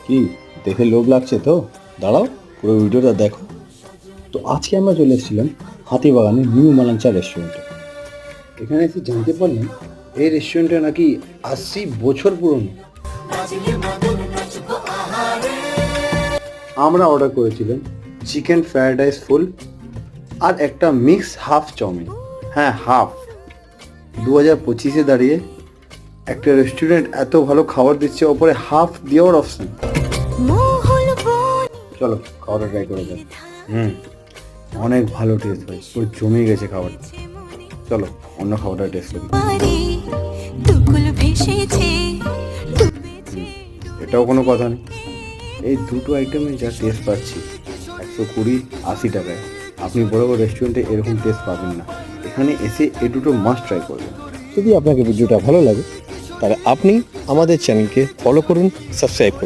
কি দেখে লোভ লাগছে তো? দাঁড়াও, পুরো ভিডিওটা দেখো। তো আজকে আমরা চলে এসেছিলাম হাতিবাগানের নিউ মালাঞ্চা রেস্টুরেন্টে। এখানে এসে জানতে পারলাম এই রেস্টুরেন্টটা নাকি 80 বছর পুরনো। আমরা অর্ডার করেছিলাম চিকেন ফ্রায়েড রাইস ফুল আর একটা মিক্স হাফ চাউমিন। হ্যাঁ, হাফ। 2025-এ দাঁড়িয়ে একটা রেস্টুরেন্ট এত ভালো খাবার দিচ্ছে, ওপরে হাফ দেওয়ার অপশন। চলো খাবারটা ট্রাই করে দেখ। অনেক ভালো টেস্ট ভাই, পুরো জমে গেছে খাবারটা। চলো অন্য খাবারটা টেস্ট করি। এটাও কোনো কথা নেই, এই দুটো আইটেমে যা টেস্ট পাচ্ছি 120-80 টাকায় আপনি বড় বড় রেস্টুরেন্টে এরকম টেস্ট পাবেন না। এখানে এসে এই দুটো মাস্ট ট্রাই করবেন। যদি আপনাকে ভিডিওটা ভালো লাগে তাহলে আপনি আমাদের চ্যানেলকে ফলো করুন, সাবস্ক্রাইব করুন।